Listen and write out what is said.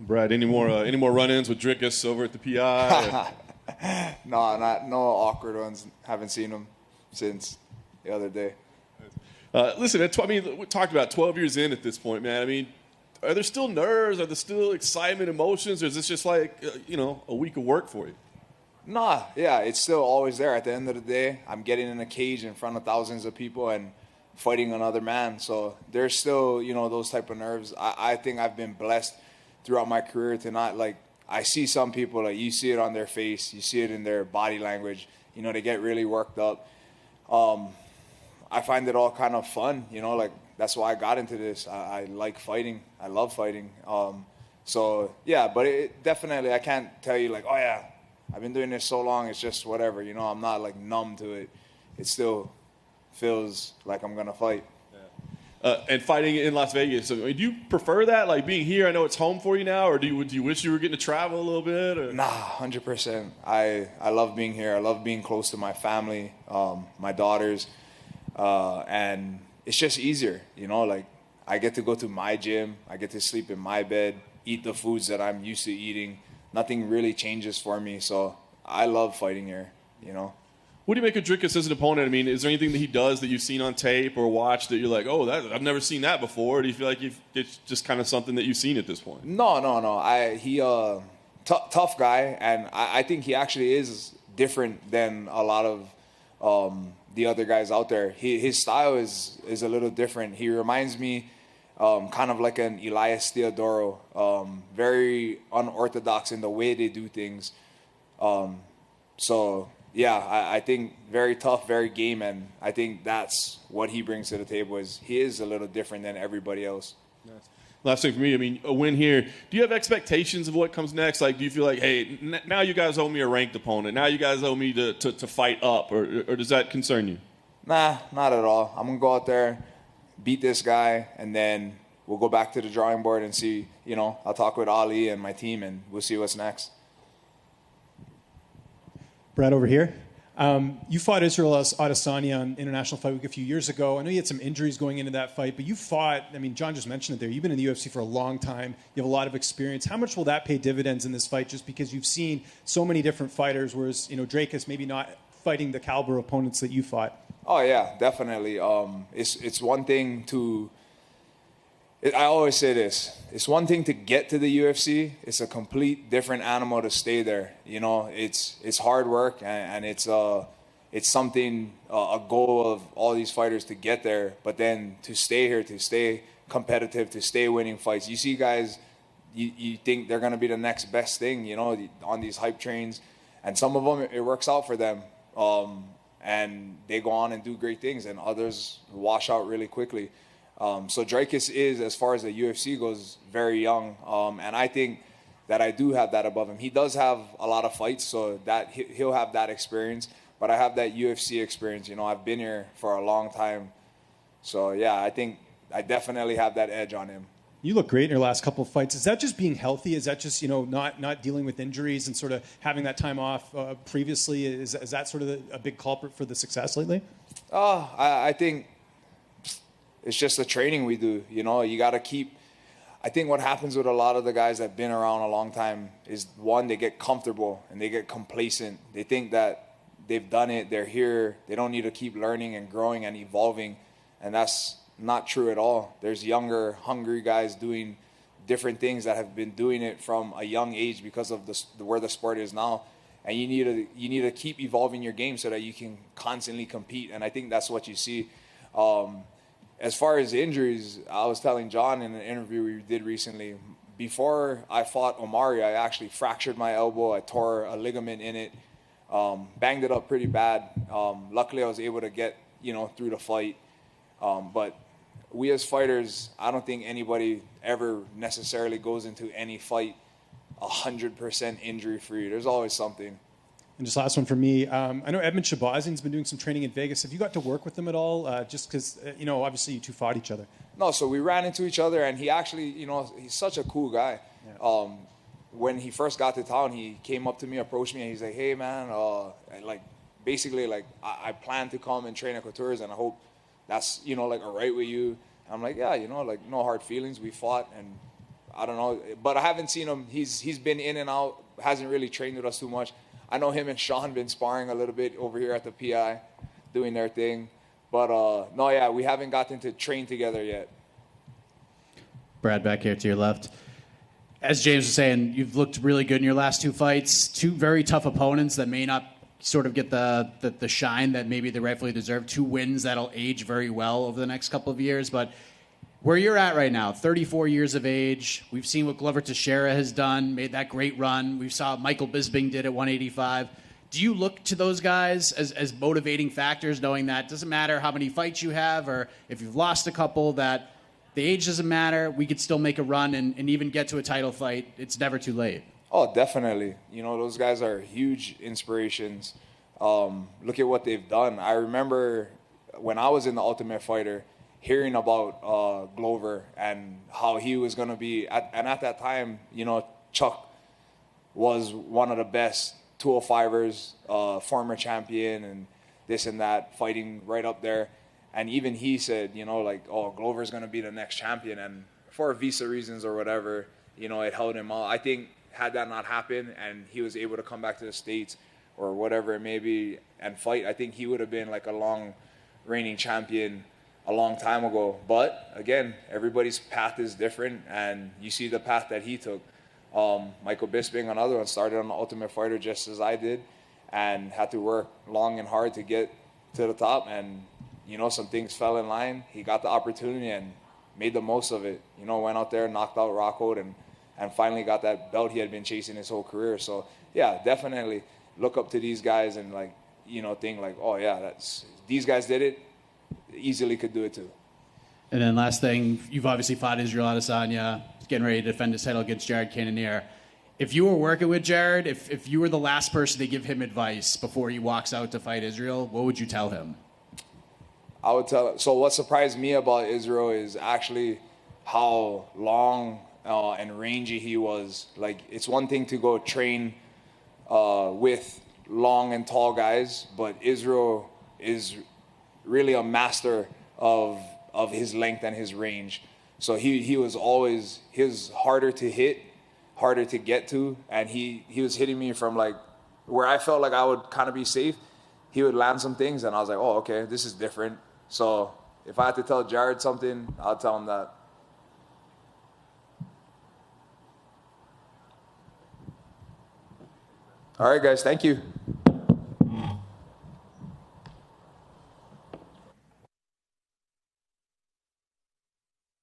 Brad, any more run-ins with Dricus over at the PI? No awkward ones. Haven't seen him since the other day. Listen, we talked about 12 years in at this point, man. I mean, are there still nerves? Are there still excitement, emotions? Or is this just like, a week of work for you? Nah, yeah, it's still always there. At the end of the day, I'm getting in a cage in front of thousands of people and fighting another man. So there's still, those type of nerves. I think I've been blessed throughout my career to not, I see some people, you see it on their face, you see it in their body language, they get really worked up. I find it all kind of fun, that's why I got into this. I like fighting. I love fighting. So, yeah, but it definitely, I can't tell you, oh, yeah, I've been doing this so long, it's just whatever, I'm not, numb to it. It still feels like I'm going to fight. And fighting in Las Vegas, do you prefer that? Being here, I know it's home for you now, or do you wish you were getting to travel a little bit? Or? Nah, 100%. I love being here. I love being close to my family, my daughters, and it's just easier, I get to go to my gym, I get to sleep in my bed, eat the foods that I'm used to eating. Nothing really changes for me, so I love fighting here, What do you make of Dricus as an opponent? I mean, is there anything that he does that you've seen on tape or watched that you're like, oh, I've never seen that before? Or do you feel like it's just kind of something that you've seen at this point? No. He tough guy, and I think he actually is different than a lot of the other guys out there. His style is a little different. He reminds me kind of like an Elias Theodoro, very unorthodox in the way they do things. Yeah, I think very tough, very game, and I think that's what he brings to the table. He is a little different than everybody else. Nice. Last thing for me, I mean, a win here. Do you have expectations of what comes next? Do you feel like, hey, now you guys owe me a ranked opponent. Now you guys owe me to fight up, or does that concern you? Nah, not at all. I'm going to go out there, beat this guy, and then we'll go back to the drawing board and see, I'll talk with Ali and my team, and we'll see what's next. Brad, over here. You fought Israel Adesanya on International Fight Week a few years ago. I know you had some injuries going into that fight, but you fought, John just mentioned it there, you've been in the UFC for a long time. You have a lot of experience. How much will that pay dividends in this fight just because you've seen so many different fighters, whereas, Dricus maybe not fighting the caliber of opponents that you fought? Oh, yeah, definitely. It's one thing to... I always say this. It's one thing to get to the UFC. It's a complete different animal to stay there. It's hard work, and it's something, a goal of all these fighters to get there. But then to stay here, to stay competitive, to stay winning fights. You see guys, you think they're going to be the next best thing, on these hype trains. And some of them, it works out for them. And they go on and do great things, and others wash out really quickly. So Dricus is, as far as the UFC goes, very young, and I think that I do have that above him. He does have a lot of fights, so that he'll have that experience, but I have that UFC experience. I've been here for a long time, so yeah, I think I definitely have that edge on him. You look great in your last couple of fights. Is that just being healthy? Is that just not dealing with injuries and sort of having that time off previously? Is that sort of a big culprit for the success lately? I think it's just the training we do. You got to keep. I think what happens with a lot of the guys that have been around a long time is, one, they get comfortable and they get complacent. They think that they've done it, they're here, they don't need to keep learning and growing and evolving, and that's not true at all. There's younger, hungry guys doing different things that have been doing it from a young age because of where the sport is now. And you need to keep evolving your game so that you can constantly compete. And I think that's what you see. As far as injuries, I was telling John in an interview we did recently, before I fought Omari, I actually fractured my elbow. I tore a ligament in it, banged it up pretty bad. Luckily, I was able to get through the fight. But we as fighters, I don't think anybody ever necessarily goes into any fight 100% injury-free. There's always something. And just last one for me. I know Edmund Shabazian's been doing some training in Vegas. Have you got to work with him at all? Just because, obviously you two fought each other. No, so we ran into each other, and he actually, he's such a cool guy. Yeah. When he first got to town, he came up to me, approached me, and he's like, hey, man, I plan to come and train at Couture's, and I hope that's, all right with you. And I'm like, yeah, no hard feelings. We fought, and I don't know. But I haven't seen him. He's been in and out, hasn't really trained with us too much. I know him and Sean been sparring a little bit over here at the PI, doing their thing. But, no, yeah, we haven't gotten to train together yet. Brad, back here to your left. As James was saying, you've looked really good in your last 2 fights. 2 very tough opponents that may not sort of get the shine that maybe they rightfully deserve. 2 wins that'll age very well over the next couple of years. But where you're at right now, 34 years of age, we've seen what Glover Teixeira has done, made that great run. We saw Michael Bisping did at 185. Do you look to those guys as motivating factors, knowing that it doesn't matter how many fights you have or if you've lost a couple, that the age doesn't matter, we could still make a run and even get to a title fight. It's never too late. Oh, definitely. You know, those guys are huge inspirations. Look at what they've done. I remember when I was in the Ultimate Fighter, hearing about Glover and how he was going to be. And at that time, you know, Chuck was one of the best 205ers, former champion and this and that, fighting right up there. And even he said, you know, like, oh, Glover's going to be the next champion. And for visa reasons or whatever, you know, it held him out. I think had that not happened and he was able to come back to the States or whatever it may be and fight, I think he would have been like a long reigning champion a long time ago. But again, everybody's path is different, and you see the path that he took. Michael Bisping, another one, started on the Ultimate Fighter just as I did and had to work long and hard to get to the top. And, you know, some things fell in line. He got the opportunity and made the most of it. You know, went out there, knocked out Rockhold, and finally got that belt he had been chasing his whole career. So, yeah, definitely look up to these guys and, like, you know, think like, oh, yeah, these guys did it. Easily could do it too. And then last thing, you've obviously fought Israel Adesanya, getting ready to defend his title against Jared Cannonier. If you were working with Jared, if you were the last person to give him advice before he walks out to fight Israel, what would you tell him? I would tell him. So what surprised me about Israel is actually how long and rangy he was. Like, it's one thing to go train with long and tall guys, but Israel is really a master of his length and his range. So he was harder to hit, harder to get to, and he was hitting me from like where I felt like I would kind of be safe. He would land some things, and I was like, oh, okay, this is different. So if I had to tell Jared something, I'll tell him that. All right, guys, thank you.